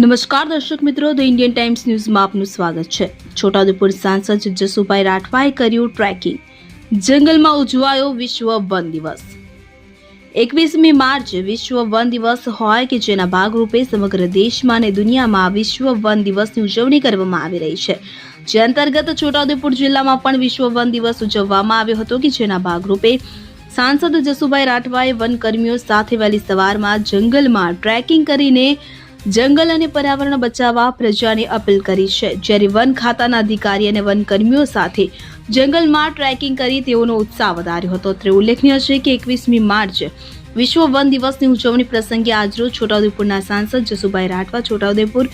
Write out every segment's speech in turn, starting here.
નમસ્કાર દર્શક મિત્રો, ધ ઇન્ડિયન ટાઈમ્સ ન્યૂઝમાં આપનું સ્વાગત છે। છોટાઉદેપુર સાંસદ જસુભાઈ રાઠવાએ કર્યું ટ્રેકિંગ, જંગલમાં ઉજવાયો વિશ્વ વન દિવસ। 21મી માર્ચ વિશ્વ વન દિવસ હોય કે જેના ભાગરૂપે સમગ્ર દેશમાં અને દુનિયામાં વિશ્વ વન દિવસની ઉજવણી કરવામાં આવી રહી છે। જે અંતર્ગત છોટાઉદેપુર જિલ્લામાં પણ વિશ્વ વન દિવસ ઉજવવામાં આવ્યો હતો કે જેના ભાગરૂપે સાંસદ જસુભાઈ રાઠવાએ વનકર્મીઓ સાથે વહેલી સવારમાં જંગલમાં ટ્રેકિંગ કરીને જંગલ અને પર્યાવરણ બચાવવા પ્રજાને અપીલ કરી છે। જ્યારે વન ખાતાના અધિકારી અને વનકર્મીઓ સાથે જંગલમાં ટ્રેકિંગ કરી તેઓનો ઉત્સાહ વધાર્યો હતો। તે ઉલ્લેખનીય છે કે 21મી માર્ચ વિશ્વ વન દિવસની ઉજવણી પ્રસંગે આજરોજ છોટાઉદેપુરના સાંસદ જસુભાઈ રાઠવા, છોટાઉદેપુર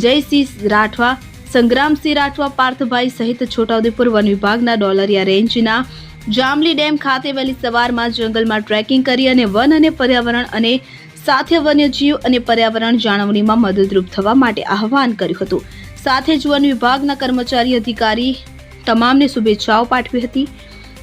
જયસિંહ રાઠવા, સંગ્રામસિંહ રાઠવા, પાર્થભાઈ સહિત છોટાઉદેપુર વન વિભાગના ડોલરિયા રેન્જના જામલી ડેમ ખાતે વહેલી સવારમાં જંગલમાં ટ્રેકિંગ કરી અને વન અને પર્યાવરણ અને સાથે વન્યજીવ અને પર્યાવરણ જાળવણીમાં મદદરૂપ થવા માટે આહવાન કર્યું હતું। સાથે જ વન વિભાગના કર્મચારી અધિકારી તમામને શુભેચ્છાઓ પાઠવી હતી।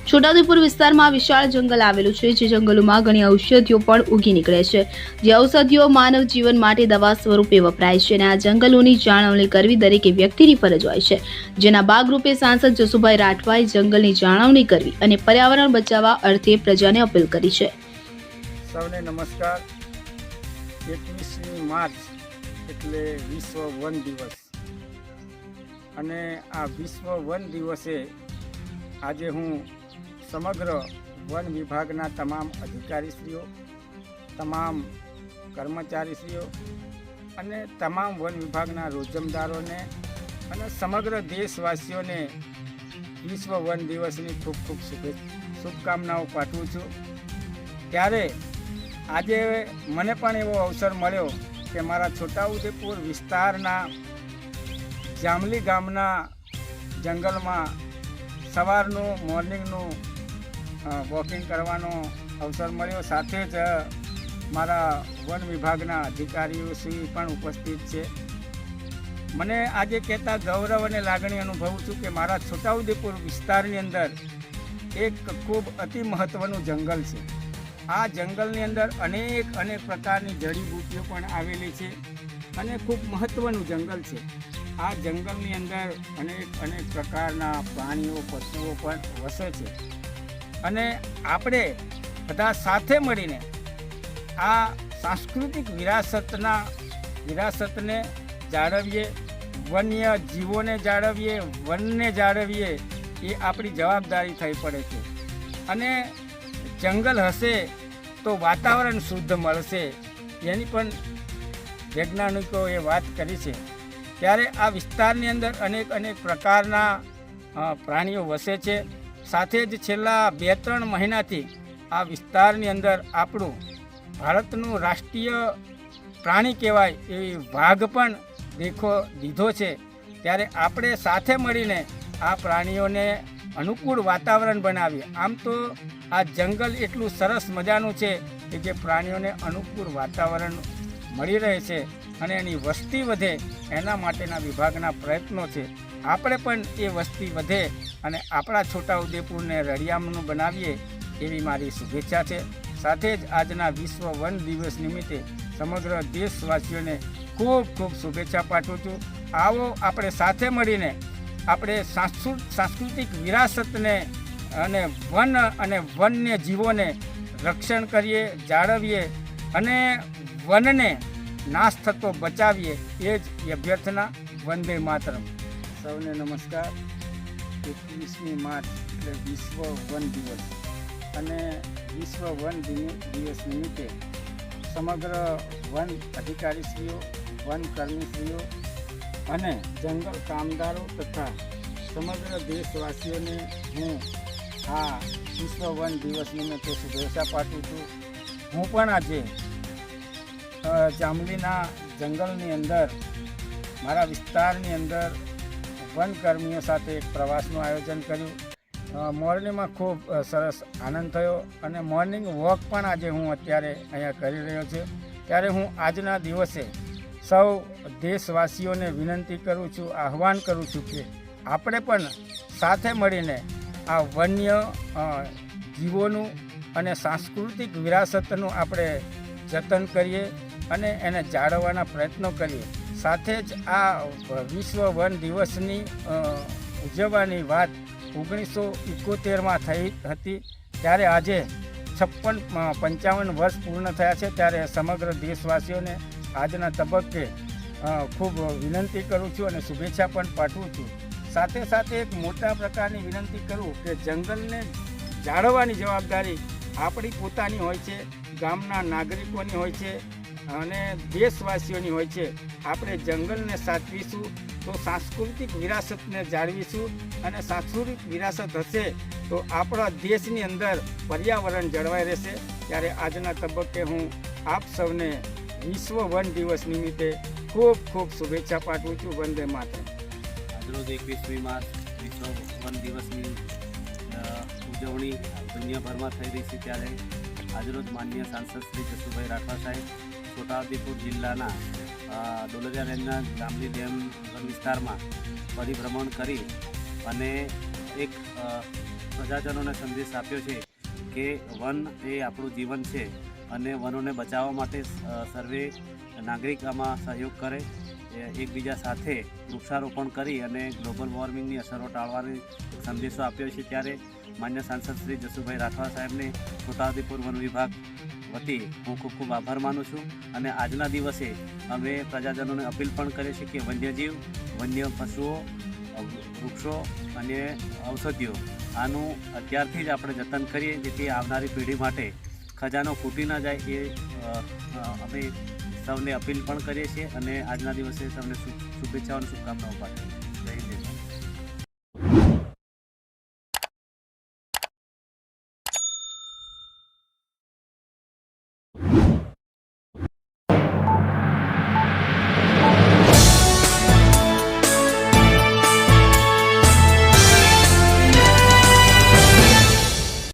છોટાઉદેપુર વિસ્તારમાં વિશાળ જંગલ આવેલું છે, જે જંગલોમાં ઘણી ઔષધિઓ પણ ઉગી નીકળે છે, જે ઔષધિઓ માનવ જીવન માટે દવા સ્વરૂપે વપરાય છે અને આ જંગલોની જાળવણી કરવી દરેક વ્યક્તિની ફરજ હોય છે। જેના ભાગરૂપે સાંસદ જસુભાઈ રાઠવાએ જંગલની જાળવણી કરવી અને પર્યાવરણ બચાવવા અર્થે પ્રજાને અપીલ કરી છે। સૌને નમસ્કાર। 21મી માર્ચ એટલે વિશ્વ વન દિવસ અને આ વિશ્વ વન દિવસે આજે હું સમગ્ર વન વિભાગના તમામ અધિકારીશ્રીઓ, તમામ કર્મચારીશ્રીઓ અને તમામ વન વિભાગના રોજમદારોને અને સમગ્ર દેશવાસીઓને વિશ્વ વન દિવસની ખૂબ ખૂબ શુભકામનાઓ પાઠવું છું। ત્યારે આજે મને પણ એવો અવસર મળ્યો કે મારા છોટાઉદેપુર વિસ્તારના જામલી ગામના જંગલમાં સવારનું મોર્નિંગનું વોકિંગ કરવાનો અવસર મળ્યો। સાથે જ મારા વન વિભાગના અધિકારીઓ શ્રી પણ ઉપસ્થિત છે। મને આજે કહેતા ગૌરવ અને લાગણી અનુભવું છું કે મારા છોટાઉદેપુર વિસ્તારની અંદર એક ખૂબ અતિ મહત્ત્વનું જંગલ છે। આ જંગલની અંદર અનેક પ્રકારની જડીબૂટીઓ પણ આવેલી છે અને ખૂબ મહત્ત્વનું જંગલ છે। આ જંગલની અંદર અનેક પ્રકારના પ્રાણીઓ, પશુઓ પણ વસે છે અને આપણે બધા સાથે મળીને આ સાંસ્કૃતિક વિરાસતને જાળવીએ, વન્ય જીવોને જાળવીએ, વનને જાળવીએ, એ આપણી જવાબદારી થઈ પડે છે। અને જંગલ હશે તો વાતાવરણ શુદ્ધ મળશે, એની પણ વૈજ્ઞાનિકોએ વાત કરી છે। ત્યારે આ વિસ્તારની અંદર અનેક પ્રકારના પ્રાણીઓ વસે છે। સાથે જ છેલ્લા 2-3 મહિનાથી આ વિસ્તારની અંદર આપણું ભારતનું રાષ્ટ્રીય પ્રાણી કહેવાય એવી વાઘ પણ દીધો છે। ત્યારે આપણે સાથે મળીને આ પ્રાણીઓને અનુકૂળ વાતાવરણ બનાવીએ। આમ તો આ જંગલ એટલું સરસ મજાનું છે કે જે પ્રાણીઓને અનુકૂળ વાતાવરણ મળી રહે છે અને એની વસ્તી વધે એના માટેના વિભાગના પ્રયત્નો છે। આપણે પણ એ વસ્તી વધે અને આપણા છોટાઉદેપુરને રળિયામણું બનાવીએ એવી મારી શુભેચ્છા છે। સાથે જ આજના વિશ્વ વન દિવસ નિમિત્તે સમગ્ર દેશવાસીઓને ખૂબ ખૂબ શુભેચ્છા પાઠવું છું। આવો આપણે સાથે મળીને આપણે સાંસ્કૃતિક વિરાસતને અને વન્ય જીવોને રક્ષણ કરીએ, જાળવીએ અને વનને નાશ થતો બચાવીએ, એ જ અભ્યર્થના। વંદે માતરમ। સૌને નમસ્કાર। 21મી માર્ચ એટલે વિશ્વ વન દિવસ અને વિશ્વ વન દિવસ નિમિત્તે સમગ્ર વન અધિકારીશ્રીઓ, વન કર્મીશ્રીઓ અને જંગલ કામદારો તથા સમગ્ર દેશવાસીઓને હું આ વિશ્વ વન દિવસ નિમિત્તે શુભેચ્છા પાઠવું છું। હું પણ આજે જામલીના જંગલની અંદર મારા વિસ્તારની અંદર વનકર્મીઓ સાથે એક પ્રવાસનું આયોજન કર્યું। મોર્નિંગમાં ખૂબ સરસ આનંદ થયો અને મોર્નિંગ વોક પણ આજે હું અત્યારે અહીંયા કરી રહ્યો છું। ત્યારે હું આજના દિવસે સૌ દેશવાસીઓને વિનંતી કરું છું, આહવાન કરું છું કે આપણે પણ સાથે મળીને આ વન્ય જીવોનું અને સાંસ્કૃતિક વિરાસતનું આપણે જતન કરીએ અને એને જાળવવાના પ્રયત્નો કરીએ। સાથે જ આ વિશ્વ વન દિવસની ઉજવવાની વાત 1971માં થઈ હતી. ત્યારે આજે 55 વર્ષ પૂર્ણ થયા છે. ત્યારે સમગ્ર દેશવાસીઓને આજના તબક્કે ખૂબ વિનંતી કરું છું અને શુભેચ્છા પણ પાઠવું છું. સાથે સાથે એક મોટા પ્રકારની વિનંતી કરું કે જંગલને જાળવવાની જવાબદારી આપણી પોતાની હોય છે, ગામના નાગરિકોની હોય છે અને દેશવાસીઓની હોય છે. આપણે જંગલને સાચવીશું તો સાંસ્કૃતિક વિરાસતને જાળવીશું અને સાંસ્કૃતિક વિરાસત હશે તો આપણા દેશની અંદર પર્યાવરણ જળવાઈ રહેશે. ત્યારે આજના તબક્કે હું આપ સૌને વિશ્વ વન દિવસ નિમિત્તે ખૂબ ખૂબ શુભેચ્છા પાઠવું છું. વંદે માતરમ. આજરોજ 21મી માર્ચ વિશ્વ વન દિવસની ઉજવણી દુનિયાભરમાં થઈ રહી છે. ત્યારે આજરોજ માનનીય સાંસદ શ્રી જસુભાઈ રાઠવા સાહેબ છોટાઉદેપુર જિલ્લાના ડોલરિયા રેન્જના જાંબલી ડેમ વિસ્તારમાં પરિભ્રમણ કરી અને એક પ્રજાજનોને સંદેશ આપ્યો છે કે વન એ આપણું જીવન છે અને વનોને બચાવવા માટે સર્વે નાગરિક આમાં સહયોગ કરે, એકબીજા સાથે વૃક્ષારોપણ કરી અને ગ્લોબલ વોર્મિંગની અસરો ટાળવાની સંદેશો આપ્યો છે. ત્યારે માન્ય સાંસદ શ્રી જસુભાઈ રાઠવા સાહેબને છોટાઉદેપુર વન વિભાગ વતી હું ખૂબ ખૂબ આભાર માનું છું. અને આજના દિવસે અમે પ્રજાજનોને અપીલ પણ કરીએ છીએ કે વન્યજીવ, વન્ય પશુઓ, વૃક્ષો અને ઔષધિઓ આનું અત્યારથી જ આપણે જતન કરીએ, જેથી આવનારી પેઢી માટે ખજાનો ખૂટી ના જાય એ અમે સૌને અપીલ પણ કરીએ છીએ અને આજના દિવસે સૌને શુભેચ્છાઓ અને શુભકામનાઓ પાઠવીએ. જય હિન્દ.